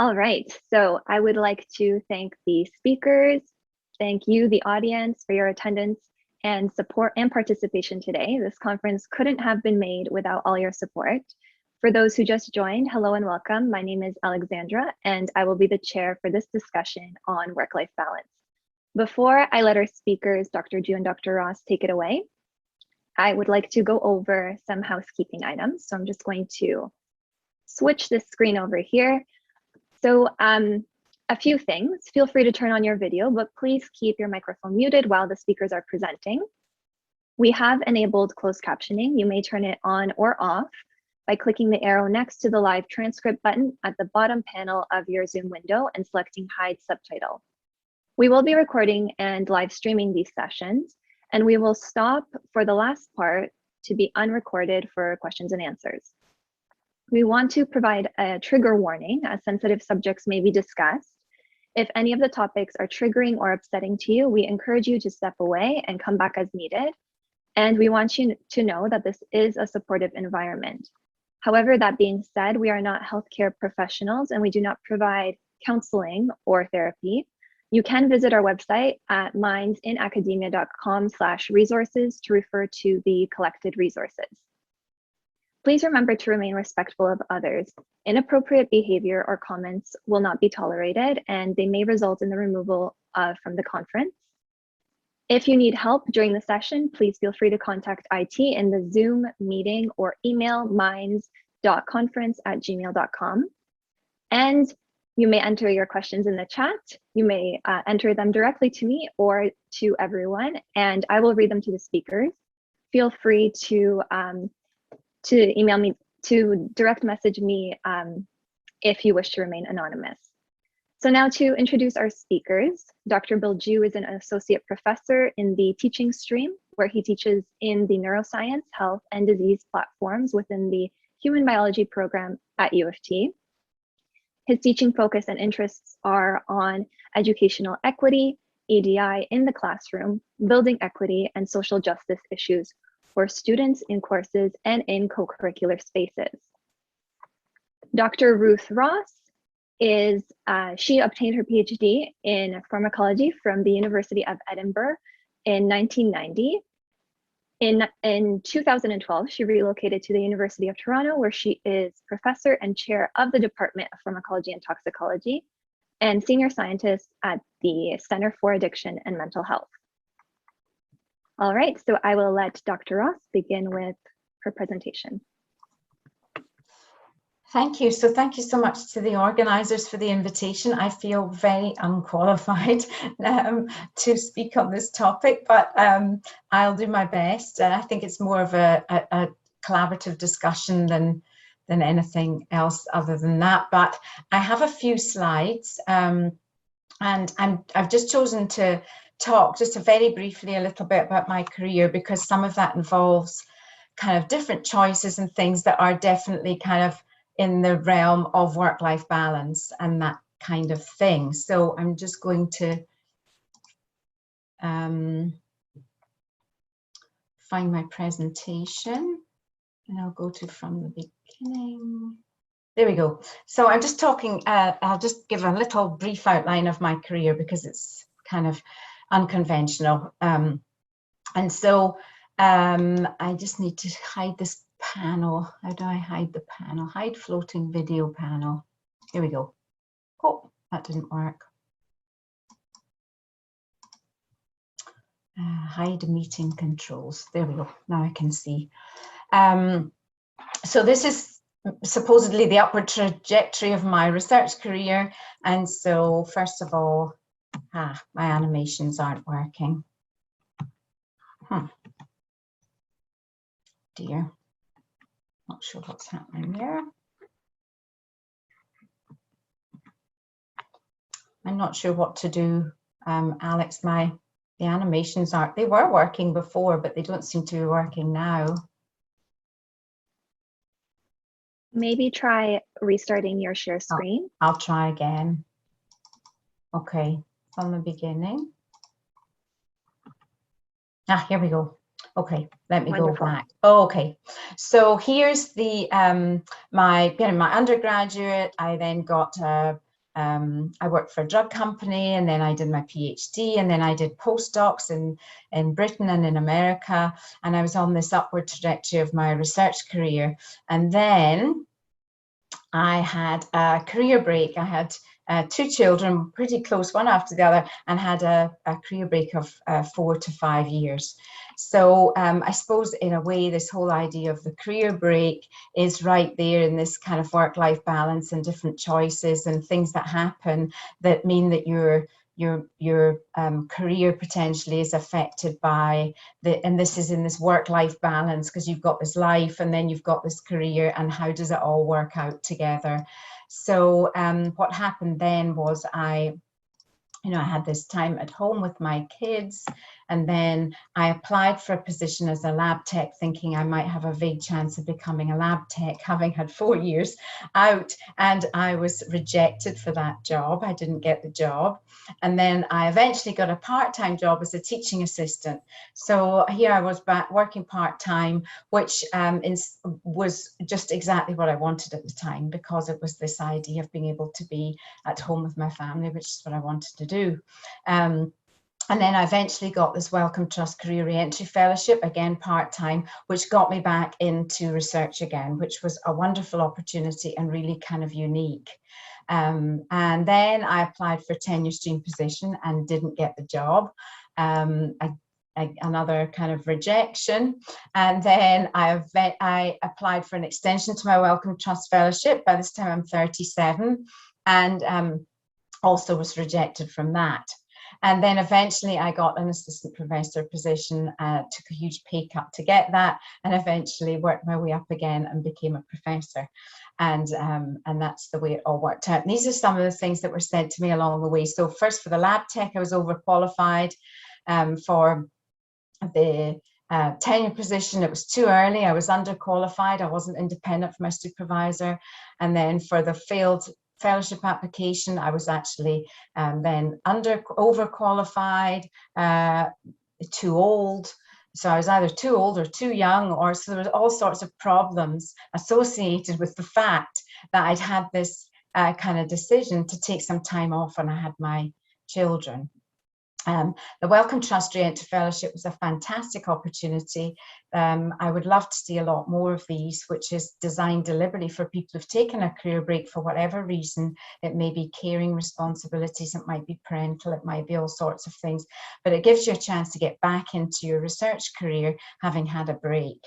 All right, so I would like to thank the speakers, thank you, the audience, for your attendance and support and participation today. This conference couldn't have been made without all your support. For those who just joined, hello and welcome. My name is Alexandra, and I will be the chair for this discussion on work-life balance. Before I let our speakers, Dr. Ju and Dr. Ross, take it away, I would like to go over some housekeeping items. So I'm just going to switch this screen over here. So a few things. Feel free to turn on your video, but please keep your microphone muted while the speakers are presenting. We have enabled closed captioning. You may turn it on or off by clicking the arrow next to the live transcript button at the bottom panel of your Zoom window and selecting Hide Subtitle. We will be recording and live streaming these sessions, and we will stop for the last part to be unrecorded for questions and answers. We want to provide a trigger warning as sensitive subjects may be discussed. If any of the topics are triggering or upsetting to you, we encourage you to step away and come back as needed. And we want you to know that this is a supportive environment. However, that being said, we are not healthcare professionals and we do not provide counseling or therapy. You can visit our website at mindsinacademia.com/resources to refer to the collected resources. Please remember to remain respectful of others. Inappropriate behavior or comments will not be tolerated, and they may result in the removal from the conference. If you need help during the session, please feel free to contact IT in the Zoom meeting or email minds.conference@gmail.com. And you may enter your questions in the chat. You may enter them directly to me or to everyone, and I will read them to the speakers. Feel free to email me, to direct message me if you wish to remain anonymous. So now to introduce our speakers, Dr. Bill Ju is an associate professor in the teaching stream, where he teaches in the neuroscience, health, and disease platforms within the human biology program at U of T. His teaching focus and interests are on educational equity, EDI in the classroom, building equity, and social justice issues for students in courses and in co-curricular spaces. Dr. Ruth Ross she obtained her PhD in pharmacology from the University of Edinburgh in 1990. In 2012, she relocated to the University of Toronto, where she is professor and chair of the Department of Pharmacology and Toxicology and senior scientist at the Center for Addiction and Mental Health. All right, so I will let Dr. Ross begin with her presentation. Thank you. So thank you so much to the organizers for the invitation. I feel very unqualified to speak on this topic, but I'll do my best. I think it's more of a collaborative discussion than anything else other than that. But I have a few slides, and I've just chosen to talk just very briefly a little bit about my career, because some of that involves kind of different choices and things that are definitely kind of in the realm of work-life balance and that kind of thing. So I'm just going to find my presentation, and I'll go to from the beginning. There we go. So I'm just talking, I'll just give a little brief outline of my career because it's kind of unconventional. And so I just need to hide this panel. How do I hide the panel? Hide floating video panel. Here we go. Oh, that didn't work. Hide meeting controls. There we go. Now I can see. So this is supposedly the upward trajectory of my research career. And so first of all, my animations aren't working. Dear, not sure what's happening there. I'm not sure what to do, Alex. The animations they were working before, but they don't seem to be working now. Maybe try restarting your share screen. I'll try again. Okay, from the beginning. Here we go. Okay, let me Wonderful. go back. Oh, okay, so here's the my undergraduate. I then got a I worked for a drug company, and then I did my PhD, and then I did postdocs in Britain and in America, and I was on this upward trajectory of my research career. And then I had a career break. I had 2 children, pretty close, one after the other, and had a career break of 4 to 5 years. So I suppose in a way, this whole idea of the career break is right there in this kind of work-life balance and different choices and things that happen that mean that your career potentially is affected by and this is in this work-life balance, because you've got this life and then you've got this career, and how does it all work out together? So what happened then was I had this time at home with my kids, and then I applied for a position as a lab tech, thinking I might have a vague chance of becoming a lab tech, having had 4 years out, and I was rejected for that job. I didn't get the job. And then I eventually got a part-time job as a teaching assistant. So here I was back working part-time, which was just exactly what I wanted at the time, because it was this idea of being able to be at home with my family, which is what I wanted to do. And then I eventually got this Wellcome Trust Career Reentry Fellowship, again part-time, which got me back into research again, which was a wonderful opportunity and really kind of unique. And then I applied for a tenure stream position and didn't get the job. Another kind of rejection. And then I applied for an extension to my Wellcome Trust Fellowship. By this time I'm 37, and also was rejected from that. And then eventually I got an assistant professor position, took a huge pay cut to get that, and eventually worked my way up again and became a professor. And that's the way it all worked out. And these are some of the things that were said to me along the way. So first, for the lab tech, I was overqualified. For the tenure position, it was too early. I was underqualified. I wasn't independent from my supervisor. And then for the failed fellowship application, I was actually then overqualified, too old. So I was either too old or too young, or so there was all sorts of problems associated with the fact that I'd had this kind of decision to take some time off when I had my children. The Wellcome Trust Reentry Fellowship was a fantastic opportunity. I would love to see a lot more of these, which is designed deliberately for people who've taken a career break for whatever reason. It may be caring responsibilities, it might be parental, it might be all sorts of things, but it gives you a chance to get back into your research career having had a break.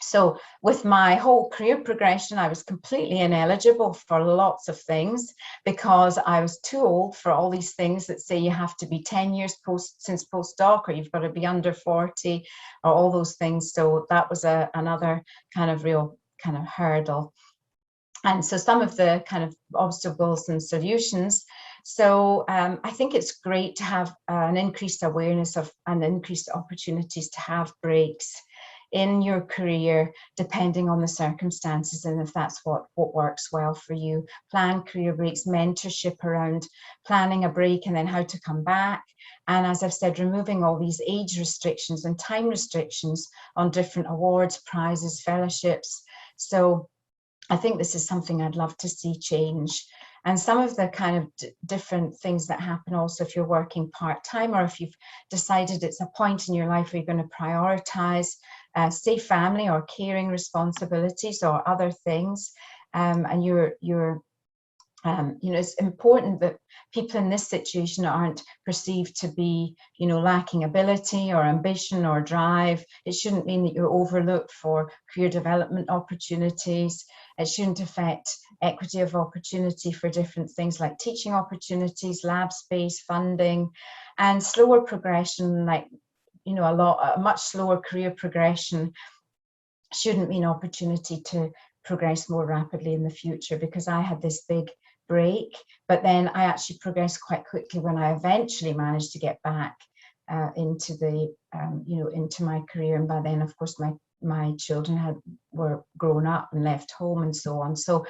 So with my whole career progression, I was completely ineligible for lots of things because I was too old for all these things that say you have to be 10 years since postdoc, or you've got to be under 40, or all those things. So that was another kind of real kind of hurdle. And so some of the kind of obstacles and solutions. So I think it's great to have an increased awareness of and increased opportunities to have breaks in your career, depending on the circumstances and if that's what works well for you. Plan career breaks, mentorship around planning a break and then how to come back. And as I've said, removing all these age restrictions and time restrictions on different awards, prizes, fellowships. So I think this is something I'd love to see change. And some of the kind of different things that happen also if you're working part-time, or if you've decided it's a point in your life where you're going to prioritize, say, family or caring responsibilities or other things, and it's important that people in this situation aren't perceived to be, lacking ability or ambition or drive. It shouldn't mean that you're overlooked for career development opportunities. It shouldn't affect equity of opportunity for different things like teaching opportunities, lab space, funding, and slower progression, like, a much slower career progression shouldn't mean opportunity to progress more rapidly in the future, because I had this big break, but then I actually progressed quite quickly when I eventually managed to get back into the into my career. And by then, of course, my children were grown up and left home and so on. So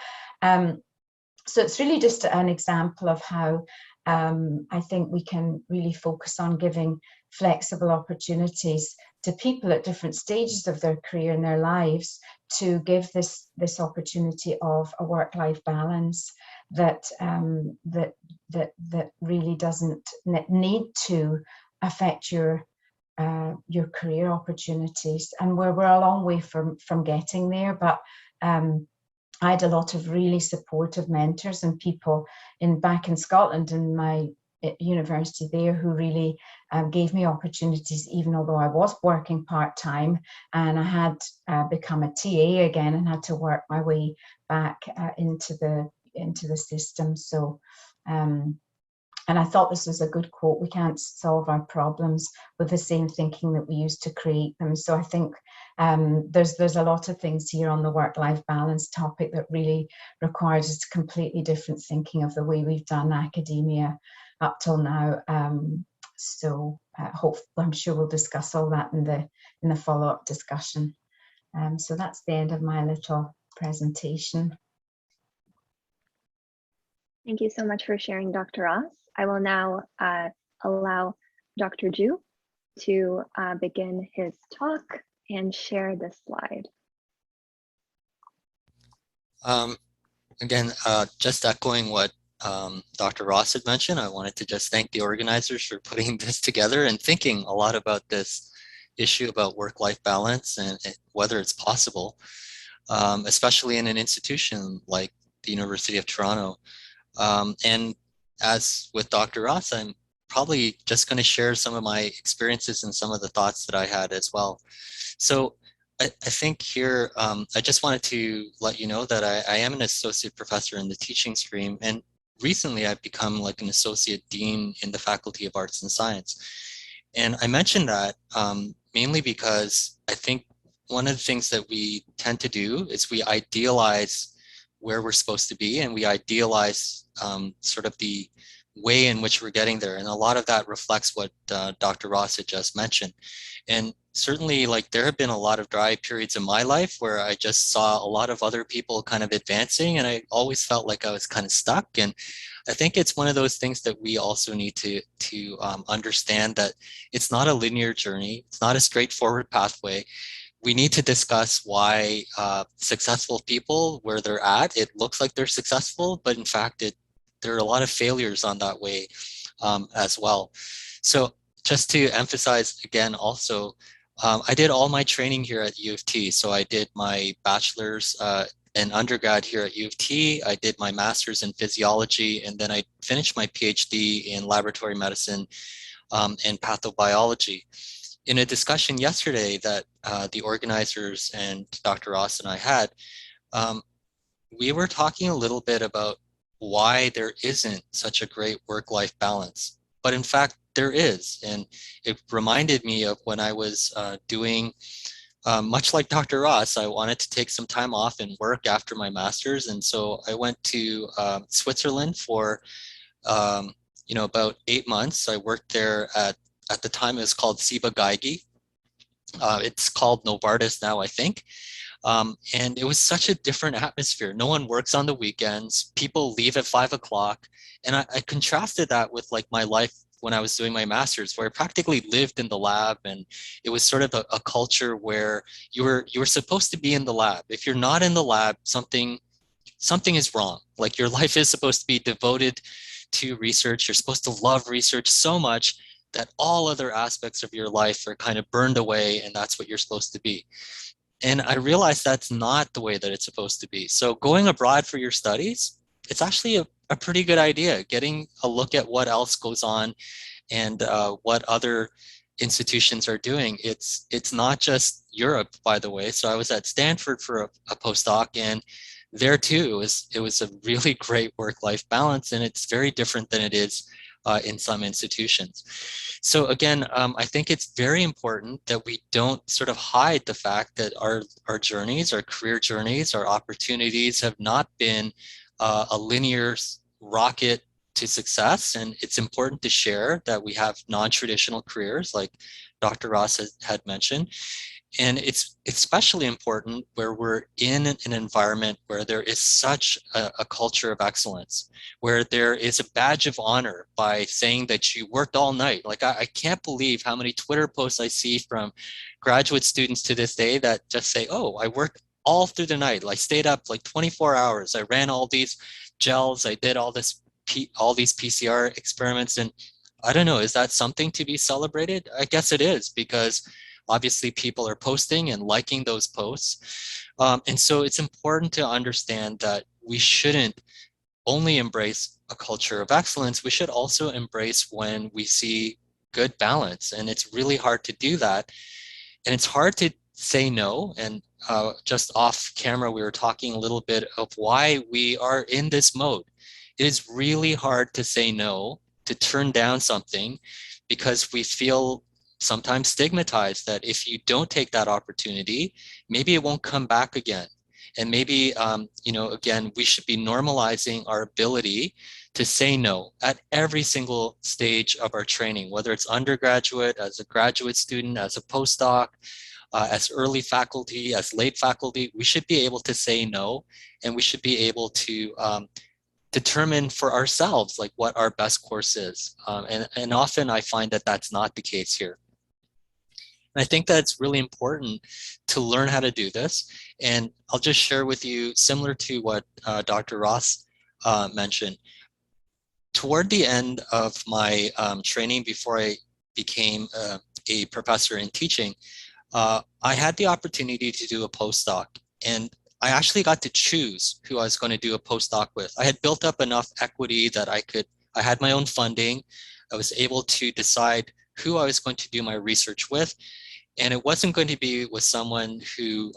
so it's really just an example of how I think we can really focus on giving flexible opportunities to people at different stages of their career and their lives to give this opportunity of a work-life balance. that really doesn't need to affect your career opportunities. And we're a long way from getting there, but I had a lot of really supportive mentors and people back in Scotland in my university there who really gave me opportunities, even although I was working part-time, and I had become a TA again and had to work my way back into the system. So and I thought this was a good quote: we can't solve our problems with the same thinking that we use to create them. So I think there's a lot of things here on the work-life balance topic that really requires us completely different thinking of the way we've done academia up till now. So I'm sure we'll discuss all that in the follow-up discussion. So that's the end of my little presentation. Thank you so much for sharing, Dr. Ross. I will now allow Dr. Ju to begin his talk and share this slide. Again, just echoing what Dr. Ross had mentioned, I wanted to just thank the organizers for putting this together and thinking a lot about this issue about work-life balance and whether it's possible, especially in an institution like the University of Toronto. And as with Dr. Ross, I'm probably just going to share some of my experiences and some of the thoughts that I had as well. So I think here, I just wanted to let you know that I am an associate professor in the teaching stream, and recently I've become like an associate dean in the Faculty of Arts and Science. And I mentioned that mainly because I think one of the things that we tend to do is we idealize where we're supposed to be, and we idealize sort of the way in which we're getting there. And a lot of that reflects what Dr. Ross had just mentioned. And certainly, like, there have been a lot of dry periods in my life where I just saw a lot of other people kind of advancing, and I always felt like I was kind of stuck. And I think it's one of those things that we also need to understand, that it's not a linear journey. It's not a straightforward pathway. We need to discuss why successful people, where they're at, it looks like they're successful, but in fact, there are a lot of failures on that way as well. So just to emphasize again, also, I did all my training here at U of T. So I did my bachelor's and undergrad here at U of T. I did my master's in physiology, and then I finished my PhD in laboratory medicine and pathobiology. In a discussion yesterday that the organizers and Dr. Ross and I had, we were talking a little bit about why there isn't such a great work-life balance. But in fact, there is. And it reminded me of when I was doing, much like Dr. Ross, I wanted to take some time off and work after my master's. And so I went to Switzerland for about 8 months. I worked there at the time it was called Ciba Geigy. It's called Novartis now, I think. And it was such a different atmosphere. No one works on the weekends. People leave at 5 o'clock. And I contrasted that with like my life when I was doing my master's, where I practically lived in the lab. And it was sort of a culture where you were supposed to be in the lab. If you're not in the lab, something is wrong. Like, your life is supposed to be devoted to research. You're supposed to love research so much that all other aspects of your life are kind of burned away, and that's what you're supposed to be. And I realized that's not the way that it's supposed to be. So going abroad for your studies, it's actually a pretty good idea, getting a look at what else goes on and what other institutions are doing. It's not just Europe, by the way. So I was at Stanford for a postdoc, and there too, it was a really great work-life balance, and it's very different than it is in some institutions. So again, I think it's very important that we don't sort of hide the fact that our journeys, our career journeys, our opportunities have not been a linear rocket to success. And it's important to share that we have non-traditional careers, like Dr. Ross had mentioned. And it's especially important where we're in an environment where there is such a culture of excellence, where there is a badge of honor by saying that you worked all night. Like, I can't believe how many Twitter posts I see from graduate students to this day that just say, oh, I worked all through the night. I stayed up like 24 hours. I ran all these gels. I did all these PCR experiments, and I don't know, is that something to be celebrated? I guess it is, because obviously people are posting and liking those posts. And so it's important to understand that we shouldn't only embrace a culture of excellence. We should also embrace when we see good balance. And it's really hard to do that. And it's hard to say no. And just off camera, we were talking a little bit of why we are in this mode. It is really hard to say no, to turn down something, because we feel sometimes stigmatized that if you don't take that opportunity, maybe it won't come back again. And maybe, again, we should be normalizing our ability to say no at every single stage of our training, whether it's undergraduate, as a graduate student, as a postdoc, as early faculty, as late faculty. We should be able to say no, and we should be able to determine for ourselves like what our best course is. And often I find that that's not the case here. And I think that's really important to learn how to do this. And I'll just share with you, similar to what Dr. Ross mentioned. Toward the end of my training, before I became a professor in teaching, I had the opportunity to do a postdoc. And I actually got to choose who I was going to do a postdoc with. I had built up enough equity that I had my own funding. I was able to decide who I was going to do my research with. And it wasn't going to be with someone who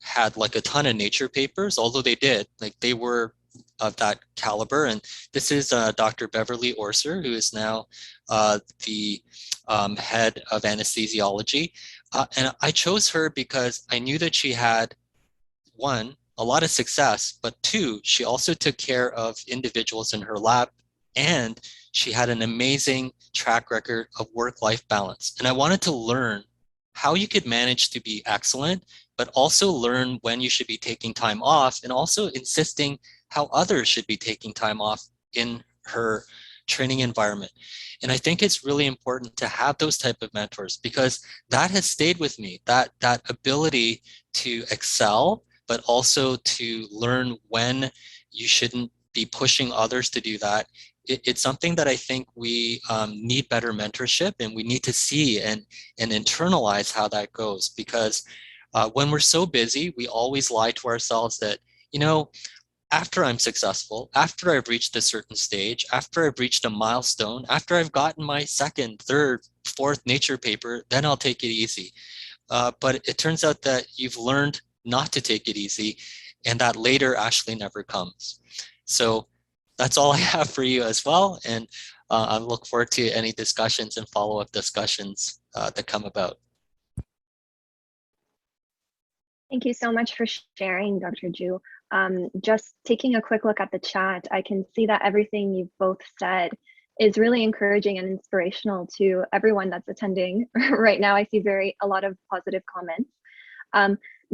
had like a ton of Nature papers, although they did, like they were of that caliber. And this is Dr. Beverly Orser, who is now the head of anesthesiology. And I chose her because I knew that she had, one, a lot of success, but two, she also took care of individuals in her lab, and she had an amazing track record of work-life balance. And I wanted to learn how you could manage to be excellent, but also learn when you should be taking time off, and also insisting how others should be taking time off in her training environment. And I think it's really important to have those type of mentors, because that has stayed with me, that ability to excel, but also to learn when you shouldn't be pushing others to do that. It's something that I think we need better mentorship, and we need to see and internalize how that goes, because when we're so busy, we always lie to ourselves that, after I'm successful, after I've reached a certain stage, after I've reached a milestone, after I've gotten my second, third, fourth Nature paper, then I'll take it easy. But it turns out that you've learned not to take it easy, and that later actually never comes. So that's all I have for you as well. And I look forward to any discussions and follow-up discussions that come about. Thank you so much for sharing, Dr. Ju. Just taking a quick look at the chat, I can see that everything you've both said is really encouraging and inspirational to everyone that's attending right now. I see a lot of positive comments.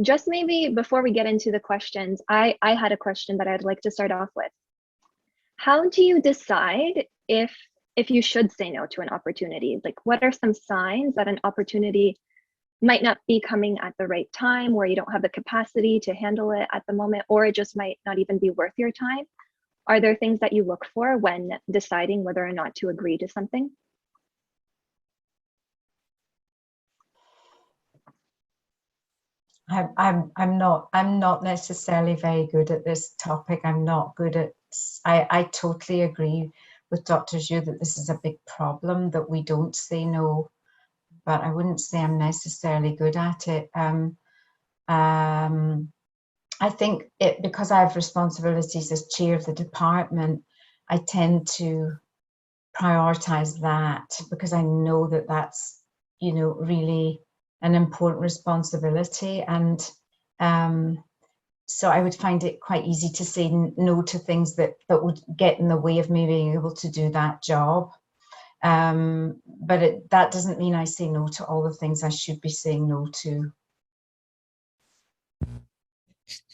Just maybe before we get into the questions, I had a question that I'd like to start off with. How do you decide if you should say no to an opportunity? Like, what are some signs that an opportunity might not be coming at the right time, where you don't have the capacity to handle it at the moment, or it just might not even be worth your time? Are there things that you look for when deciding whether or not to agree to something? I'm not necessarily very good at this topic. I'm not good at, I totally agree with Dr. Zhu that this is a big problem, that we don't say no, but I wouldn't say I'm necessarily good at it. I think because I have responsibilities as chair of the department, I tend to prioritize that, because I know that that's, really an important responsibility. And so I would find it quite easy to say no to things that would get in the way of me being able to do that job. But that doesn't mean I say no to all the things I should be saying no to.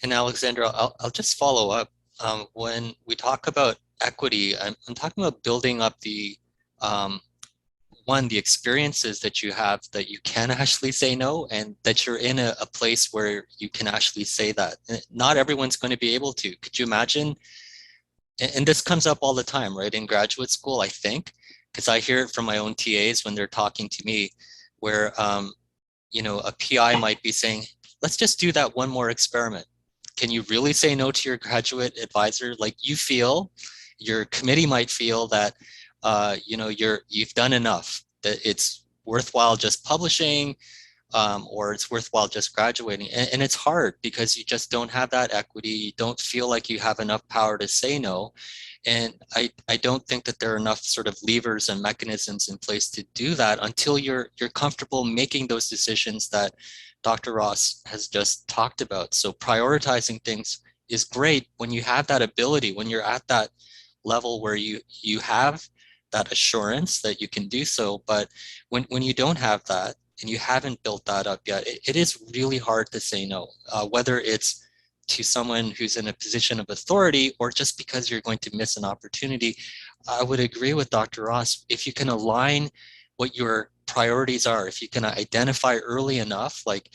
And Alexandra, I'll just follow up. When we talk about equity, I'm talking about building up the the experiences that you have, that you can actually say no, and that you're in a place where you can actually say that. Not everyone's going to be able to. Could you imagine and this comes up all the time, right? In graduate school, I think, because I hear it from my own TAs when they're talking to me, where, a PI might be saying, let's just do that one more experiment. Can you really say no to your graduate advisor? Like, you feel, your committee might feel that, you've done enough, that it's worthwhile just publishing, or it's worthwhile just graduating. And it's hard because you just don't have that equity. You don't feel like you have enough power to say no. And I don't think that there are enough sort of levers and mechanisms in place to do that until you're comfortable making those decisions that Dr. Ross has just talked about. So prioritizing things is great when you have that ability, when you're at that level where you have that assurance that you can do so. But when you don't have that, and you haven't built that up yet, it is really hard to say no, whether it's to someone who's in a position of authority or just because you're going to miss an opportunity. I would agree with Dr. Ross. If you can align what your priorities are, if you can identify early enough, like,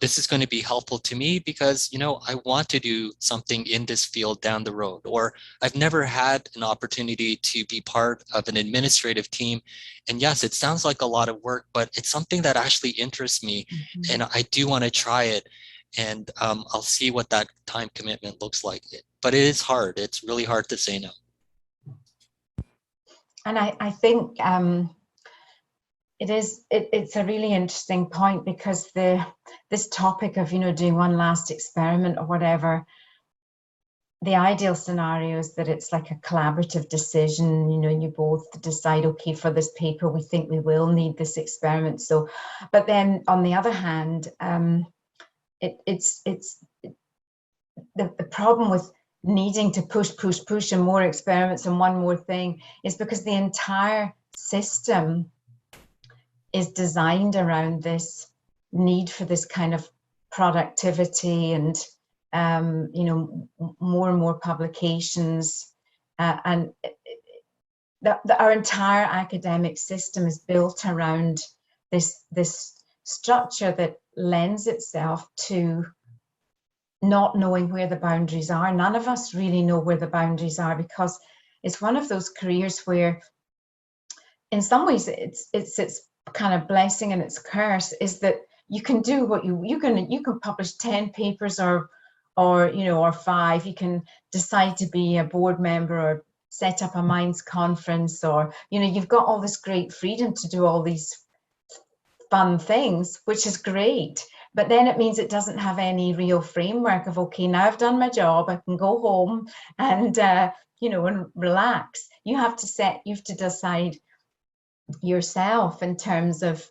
this is going to be helpful to me because, I want to do something in this field down the road, or I've never had an opportunity to be part of an administrative team. And yes, it sounds like a lot of work, but it's something that actually interests me, and I do want to try it. And I'll see what that time commitment looks like. But it is hard. It's really hard to say no. And I think it's a really interesting point, because this topic of, doing one last experiment or whatever, the ideal scenario is that it's like a collaborative decision. You both decide, okay, for this paper, we think we will need this experiment. So, but then on the other hand, it's the problem with needing to push and more experiments and one more thing is because the entire system is designed around this need for this kind of productivity and more and more publications, and our entire academic system is built around this structure that lends itself to not knowing where the boundaries are. None of us really know where the boundaries are, because it's one of those careers where, in some ways, it's kind of blessing and its curse is that you can do what you can publish 10 papers or 5. You can decide to be a board member or set up a Minds conference, or you've got all this great freedom to do all these fun things, which is great. But then it means it doesn't have any real framework of, okay, now I've done my job, I can go home and and relax. You have to decide yourself in terms of,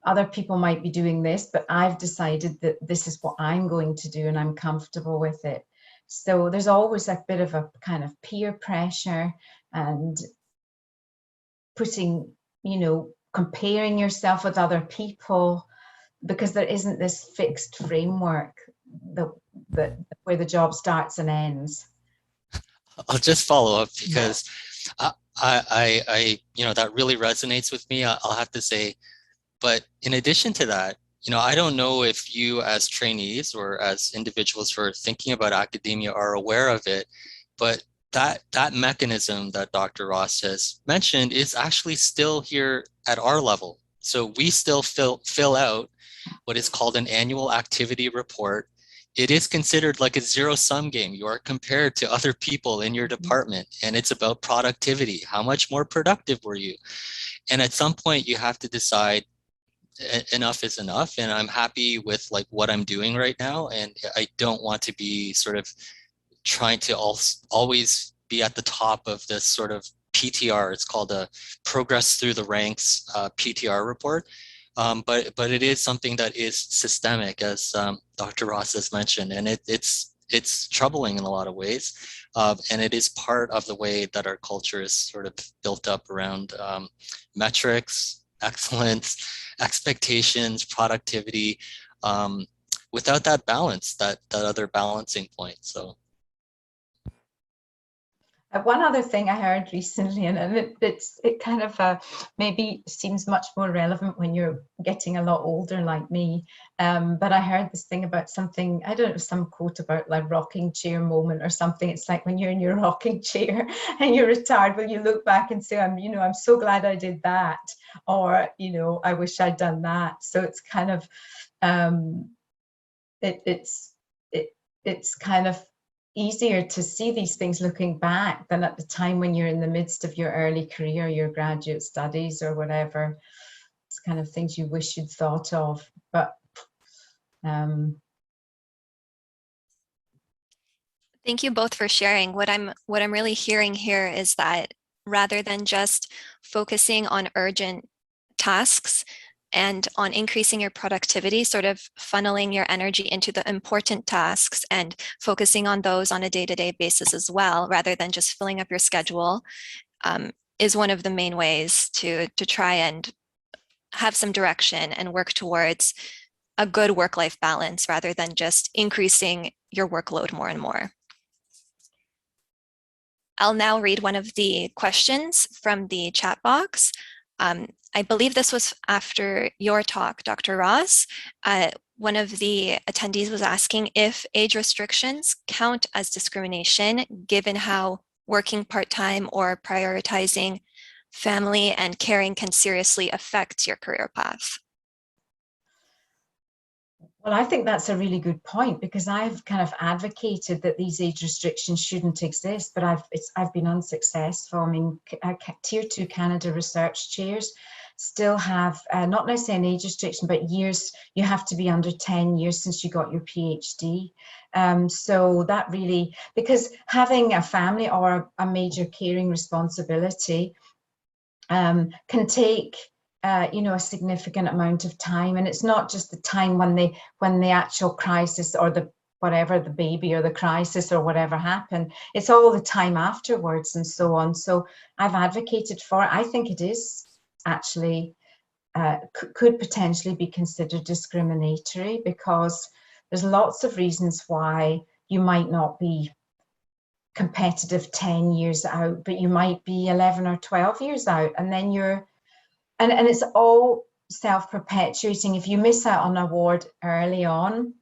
other people might be doing this, but I've decided that this is what I'm going to do and I'm comfortable with it. So there's always a bit of a kind of peer pressure and putting, comparing yourself with other people, because there isn't this fixed framework that where the job starts and ends. I'll just follow up because I that really resonates with me. I'll have to say, but in addition to that, I don't know if you as trainees or as individuals who are thinking about academia are aware of it, but that mechanism that Dr. Ross has mentioned is actually still here at our level. So we still fill out what is called an annual activity report. It is considered like a zero-sum game. You are compared to other people in your department, and it's about productivity. How much more productive were you? And at some point, you have to decide enough is enough, and I'm happy with like what I'm doing right now, and I don't want to be sort of trying to always be at the top of this sort of PTR. It's called a progress through the ranks PTR report. But it is something that is systemic, as Dr. Ross has mentioned, and it's troubling in a lot of ways. And it is part of the way that our culture is sort of built up around metrics, excellence, expectations, productivity, without that balance, that other balancing point. So. One other thing I heard recently, and it kind of maybe seems much more relevant when you're getting a lot older like me, but I heard this thing about something, I don't know, some quote about like rocking chair moment or something. It's like when you're in your rocking chair and you're retired, will you look back and say, I'm so glad I did that, or, I wish I'd done that. So it's kind of, it's kind of easier to see these things looking back than at the time when you're in the midst of your early career, your graduate studies or whatever. It's kind of things you wish you'd thought of, but Thank you both for sharing. What I'm really hearing here is that rather than just focusing on urgent tasks and on increasing your productivity, sort of funneling your energy into the important tasks and focusing on those on a day-to-day basis as well, rather than just filling up your schedule, is one of the main ways to try and have some direction and work towards a good work-life balance rather than just increasing your workload more and more. I'll now read one of the questions from the chat box. I believe this was after your talk, Dr. Ross. One of the attendees was asking if age restrictions count as discrimination, given how working part-time or prioritizing family and caring can seriously affect your career path. Well, I think that's a really good point, because I've kind of advocated that these age restrictions shouldn't exist, but I've been unsuccessful. I mean, Tier 2 Canada research chairs still have not necessarily an age restriction, but years. You have to be under 10 years since you got your PhD. So that really, because having a family or a major caring responsibility can take a significant amount of time, and it's not just the time when the actual crisis or the baby or the crisis or whatever happened. It's all the time afterwards and so on. So I've advocated for it. I think it is actually could potentially be considered discriminatory, because there's lots of reasons why you might not be competitive 10 years out, but you might be 11 or 12 years out, and then and it's all self-perpetuating. If you miss out on an award early on,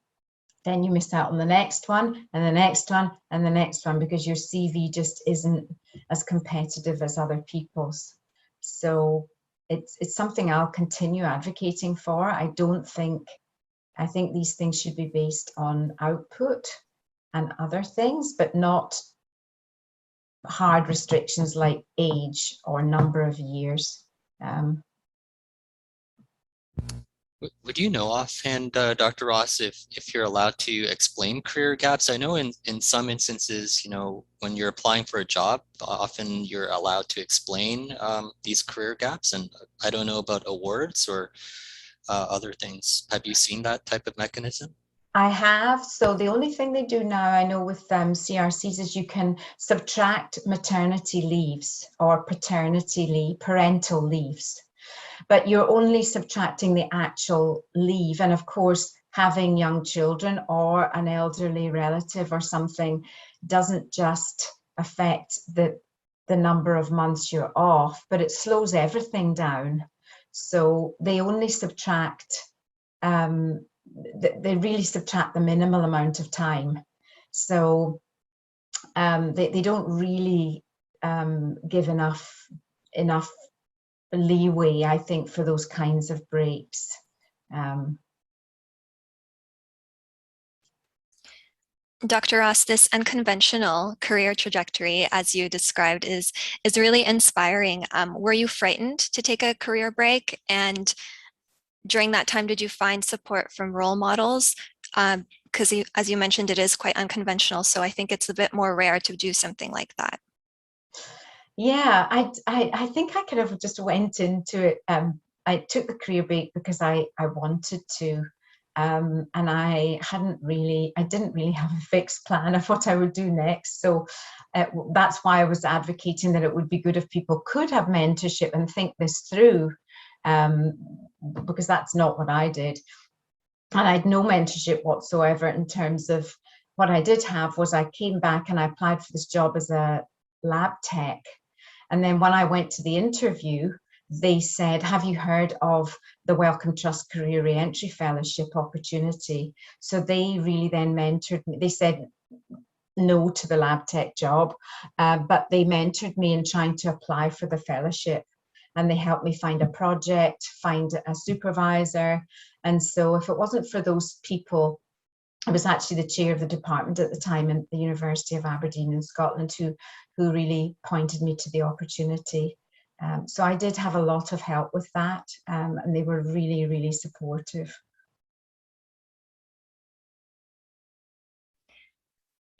then you miss out on the next one and the next one and the next one, because your CV just isn't as competitive as other people's. So it's something I'll continue advocating for. I think these things should be based on output and other things, but not hard restrictions like age or number of years. Would you know offhand, Dr. Ross, if you're allowed to explain career gaps? I know in some instances, when you're applying for a job, often you're allowed to explain these career gaps, and I don't know about awards or other things. Have you seen that type of mechanism? I have. So the only thing they do now, I know with CRCs, is you can subtract maternity leaves or parental leaves, but you're only subtracting the actual leave. And of course, having young children or an elderly relative or something doesn't just affect the number of months you're off, but it slows everything down. So they only subtract, they really subtract the minimal amount of time. So they don't really give enough leeway, I think, for those kinds of breaks. Dr. Ross, this unconventional career trajectory, as you described, is really inspiring. Were you frightened to take a career break? And during that time, did you find support from role models? Because as you mentioned, it is quite unconventional. So I think it's a bit more rare to do something like that. Yeah, I think I could have just went into it. I took the career break because I wanted to. And I didn't really have a fixed plan of what I would do next. So that's why I was advocating that it would be good if people could have mentorship and think this through, because that's not what I did. And I had no mentorship whatsoever in terms of what I did have was I came back and I applied for this job as a lab tech. And then when I went to the interview, they said, have you heard of the Wellcome Trust Career Reentry Fellowship opportunity? So they really then mentored me. They said no to the lab tech job, but they mentored me in trying to apply for the fellowship. And they helped me find a project, find a supervisor. And so if it wasn't for those people, I was actually the chair of the department at the time at the University of Aberdeen in Scotland who really pointed me to the opportunity. So I did have a lot of help with that, and they were really, really supportive.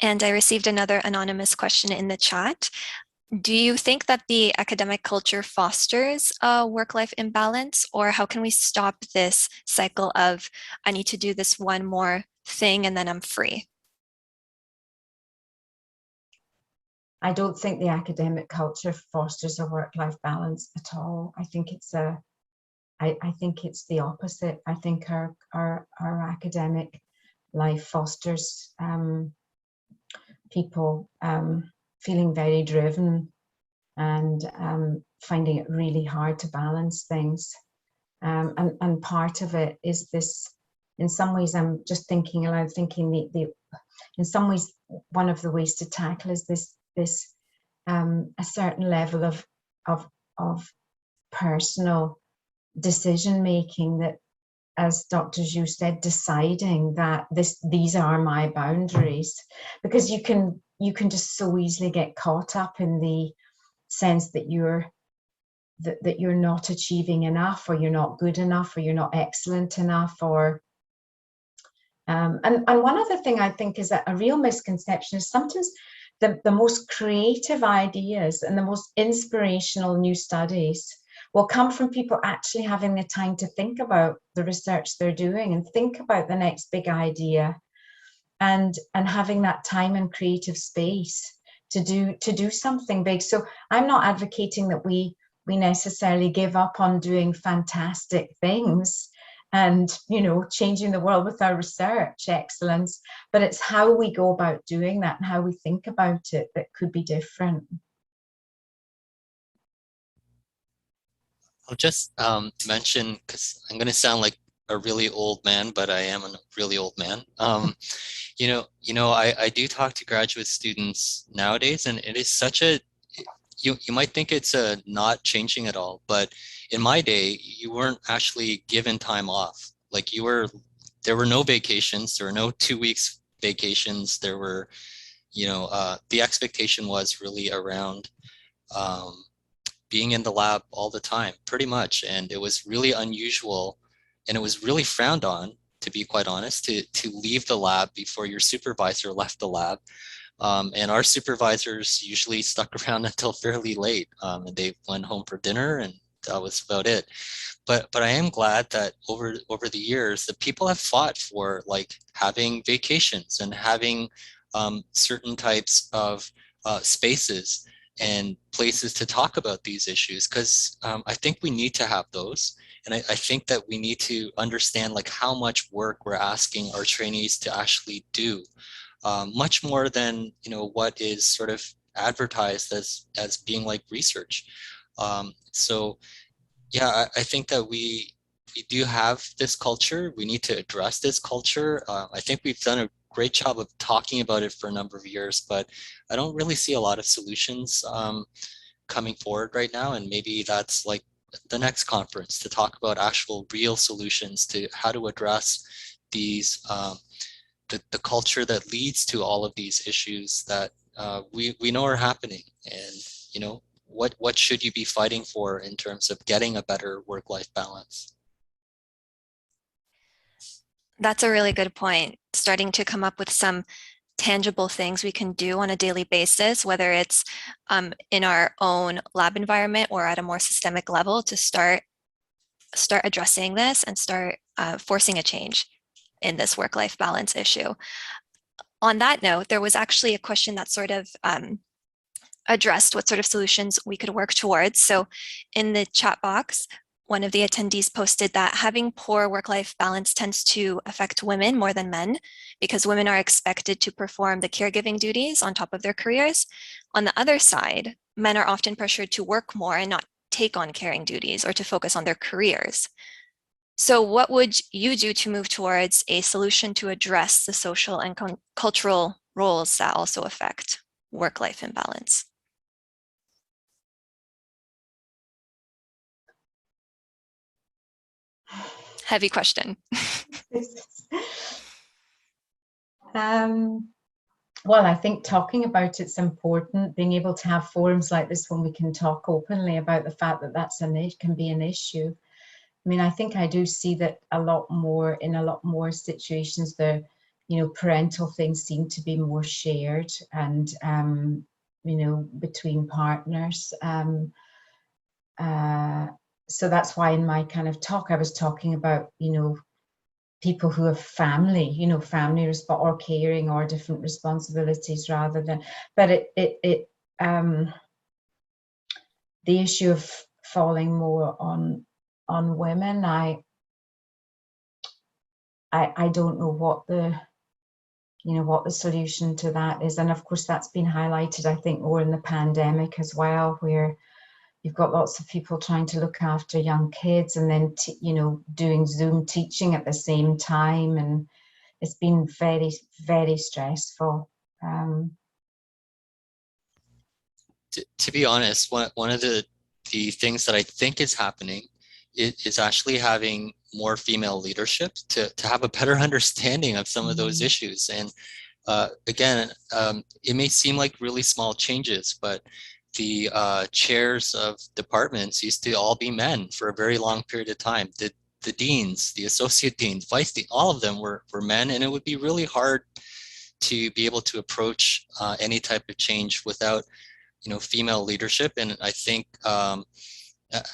And I received another anonymous question in the chat. Do you think that the academic culture fosters a work-life imbalance, or how can we stop this cycle of, I need to do this one more thing and then I'm free? I don't think the academic culture fosters a work-life balance at all. I think it's I think it's the opposite. I think our academic life fosters people feeling very driven and finding it really hard to balance things. And part of it is this, in some ways, I'm just thinking aloud, thinking in some ways, one of the ways to tackle is this a certain level of personal decision making, that, as Dr. Zhu said, deciding that these are my boundaries, because you can just so easily get caught up in the sense that you're not achieving enough, or you're not good enough, or you're not excellent enough, or and one other thing I think is that a real misconception is sometimes the most creative ideas and the most inspirational new studies will come from people actually having the time to think about the research they're doing and think about the next big idea, and having that time and creative space to do something big. So I'm not advocating that we necessarily give up on doing fantastic things and, you know, changing the world with our research excellence, but it's how we go about doing that and how we think about it that could be different. I'll just mention, because I'm going to sound like a really old man, but I am a really old man. I do talk to graduate students nowadays, and it is such a, you might think it's not changing at all, but in my day, you weren't actually given time off. Like there were no vacations, there were no 2 weeks vacations. There were, the expectation was really around being in the lab all the time, pretty much. And it was really unusual, and it was really frowned on, to be quite honest, to leave the lab before your supervisor left the lab. And our supervisors usually stuck around until fairly late, and they went home for dinner, and that was about it. But I am glad that over the years, the people have fought for like having vacations and having certain types of spaces and places to talk about these issues, because I think we need to have those. And I think that we need to understand like how much work we're asking our trainees to actually do, much more than what is sort of advertised as being like research. So yeah, I think that we do have this culture. We need to address this culture. I think we've done a great job of talking about it for a number of years, but I don't really see a lot of solutions coming forward right now. And maybe that's like the next conference, to talk about actual real solutions to how to address these, the culture that leads to all of these issues that we know are happening. And, what should you be fighting for in terms of getting a better work-life balance? That's a really good point. Starting to come up with some tangible things we can do on a daily basis, whether it's in our own lab environment or at a more systemic level, to start addressing this and start forcing a change in this work-life balance issue. On that note, there was actually a question that sort of addressed what sort of solutions we could work towards. So in the chat box, one of the attendees posted that having poor work-life balance tends to affect women more than men because women are expected to perform the caregiving duties on top of their careers. On the other side, men are often pressured to work more and not take on caring duties or to focus on their careers. So what would you do to move towards a solution to address the social and cultural roles that also affect work-life imbalance? Heavy question. Well, I think talking about it's important, being able to have forums like this when we can talk openly about the fact that can be an issue. I mean, I think I do see that in a lot more situations, the, parental things seem to be more shared and, between partners. So that's why in my kind of talk, I was talking about, people who have family, family or caring or different responsibilities rather than, but the issue of falling more on women, I don't know what the solution to that is. And of course, that's been highlighted, I think, more in the pandemic as well, where you've got lots of people trying to look after young kids and then, doing Zoom teaching at the same time. And it's been very, very stressful. To be honest, one of the things that I think is happening is actually having more female leadership to have a better understanding of some of those issues. And again, it may seem like really small changes, but the chairs of departments used to all be men for a very long period of time. The deans, the associate deans, vice dean, all of them were men, and it would be really hard to be able to approach any type of change without, female leadership. And I think I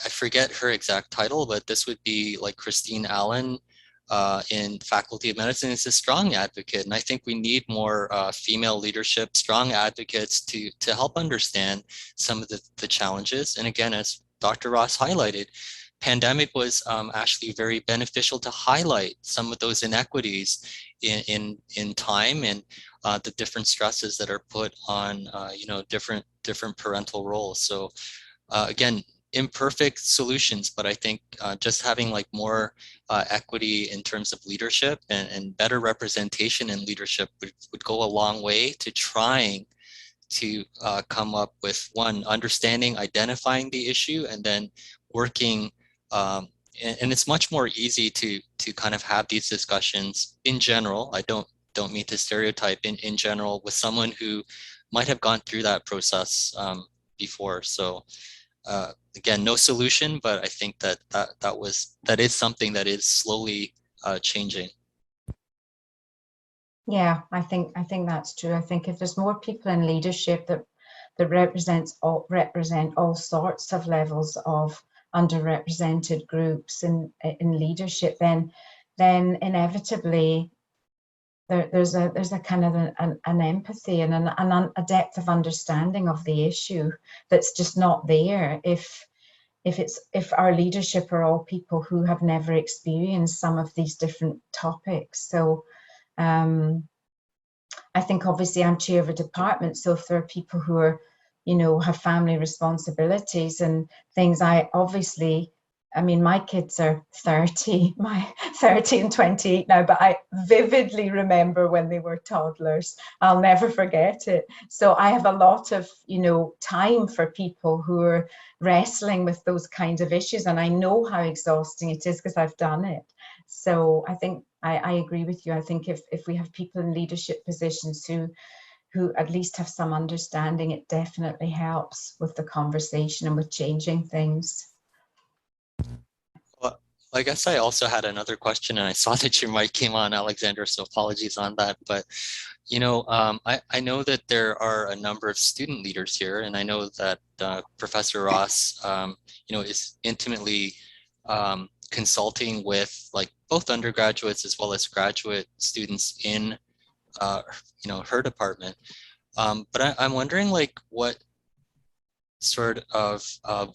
forget her exact title, but this would be like Christine Allen in Faculty of Medicine is a strong advocate. And I think we need more female leadership, strong advocates to help understand some of the challenges. And again, as Dr. Ross highlighted, pandemic was actually very beneficial to highlight some of those inequities in time and the different stresses that are put on different parental roles. So again, imperfect solutions, but I think just having like more equity in terms of leadership and better representation in leadership would go a long way to trying to come up with one, understanding, identifying the issue, and then working. And it's much more easy to kind of have these discussions in general. I don't mean to stereotype in general with someone who might have gone through that process before. So again, no solution, but I think that is something that is slowly changing. Yeah, I think that's true. I think if there's more people in leadership that represent all sorts of levels of underrepresented groups in leadership, then inevitably there's a kind of an empathy and a depth of understanding of the issue that's just not there if our leadership are all people who have never experienced some of these different topics. So I think obviously I'm chair of a department, so if there are people who are, have family responsibilities and things, I mean, my kids are 30 and 28 now, but I vividly remember when they were toddlers. I'll never forget it. So I have a lot of, time for people who are wrestling with those kinds of issues. And I know how exhausting it is because I've done it. So I think I agree with you. I think if we have people in leadership positions who at least have some understanding, it definitely helps with the conversation and with changing things. Well, I guess I also had another question, and I saw that your mic came on, Alexandra, so apologies on that. But, I know that there are a number of student leaders here, and I know that Professor Ross, is intimately consulting with like both undergraduates as well as graduate students in, her department. But I'm wondering like what sort of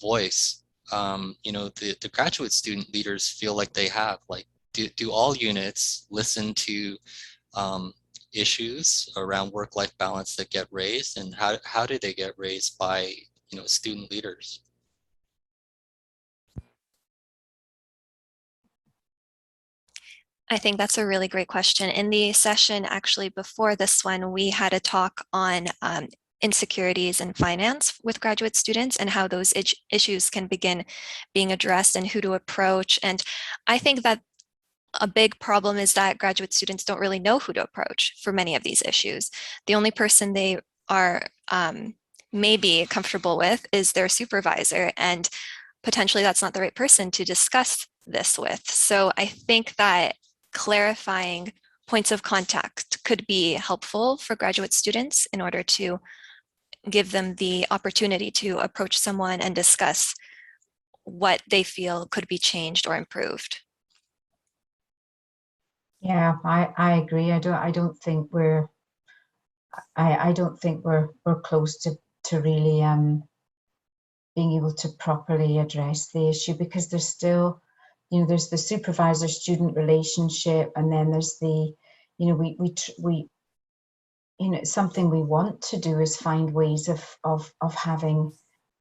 voice the graduate student leaders feel like they have? Like, do all units listen to issues around work-life balance that get raised, and how do they get raised by student leaders? I think that's a really great question. In the session actually before this one, we had a talk on insecurities in finance with graduate students and how those issues can begin being addressed and who to approach. And I think that a big problem is that graduate students don't really know who to approach for many of these issues. The only person they are maybe comfortable with is their supervisor, and potentially that's not the right person to discuss this with. So I think that clarifying points of contact could be helpful for graduate students in order to give them the opportunity to approach someone and discuss what they feel could be changed or improved. Yeah, I agree. I don't think we're close to really being able to properly address the issue, because there's still, there's the supervisor student relationship, and then there's the, something we want to do is find ways of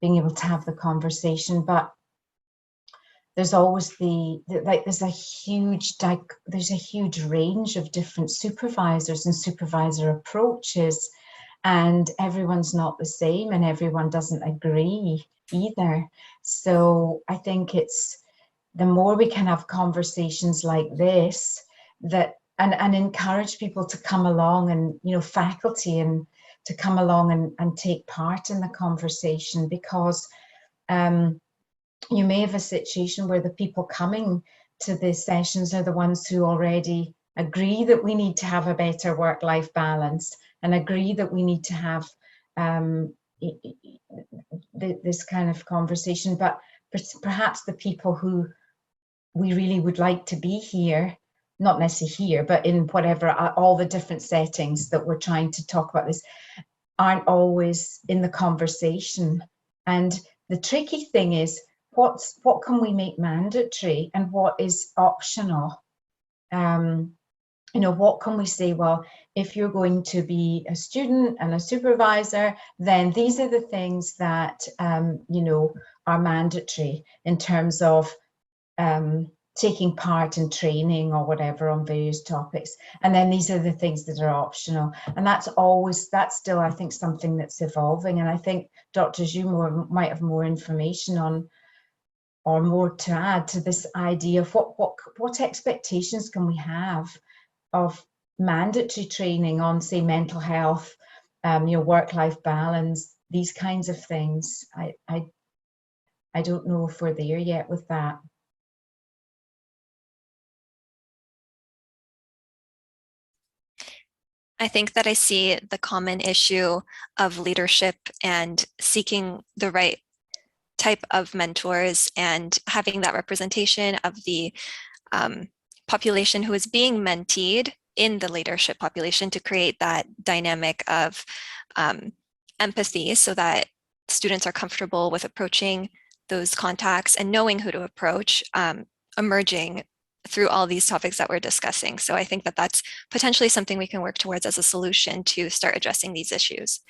being able to have the conversation, but there's always there's a huge range of different supervisors and supervisor approaches, and everyone's not the same, and everyone doesn't agree either. So I think it's the more we can have conversations like this and encourage people to come along, and faculty, and to come along and take part in the conversation, because you may have a situation where the people coming to the sessions are the ones who already agree that we need to have a better work-life balance, and agree that we need to have this kind of conversation. But perhaps the people who we really would like to be here, not necessarily here, but in whatever, all the different settings that we're trying to talk about this, aren't always in the conversation. And the tricky thing is, what can we make mandatory and what is optional? What can we say, well, if you're going to be a student and a supervisor, then these are the things that are mandatory in terms of taking part in training or whatever on various topics, and then these are the things that are optional. And that's still, I think, something that's evolving. And I think Dr. Zhu might have more information on, or more to add to this idea of what expectations can we have of mandatory training on, say, mental health, work-life balance, these kinds of things. I don't know if we're there yet with that. I think that I see the common issue of leadership and seeking the right type of mentors and having that representation of the population who is being menteed in the leadership population, to create that dynamic of empathy, so that students are comfortable with approaching those contacts and knowing who to approach, emerging through all these topics that we're discussing. So I think that that's potentially something we can work towards as a solution to start addressing these issues.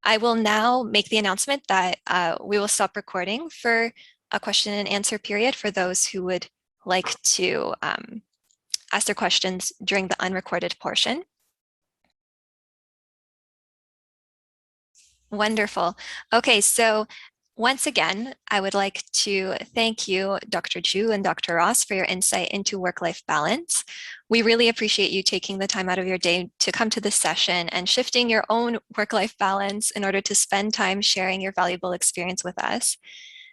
I will now make the announcement that we will stop recording for a question and answer period for those who would like to ask their questions during the unrecorded portion. Wonderful. Okay, so once again, I would like to thank you, Dr. Zhu and Dr. Ross, for your insight into work-life balance. We really appreciate you taking the time out of your day to come to this session and shifting your own work-life balance in order to spend time sharing your valuable experience with us.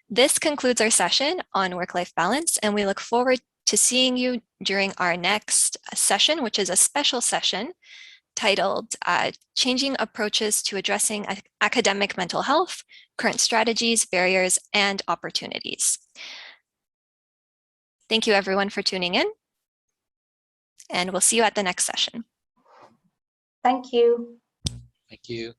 This concludes our session on work-life balance, and we look forward to seeing you during our next session, which is a special session titled Changing Approaches to Addressing Academic Mental Health, Current Strategies, Barriers, and Opportunities. Thank you everyone for tuning in, and we'll see you at the next session. Thank you. Thank you.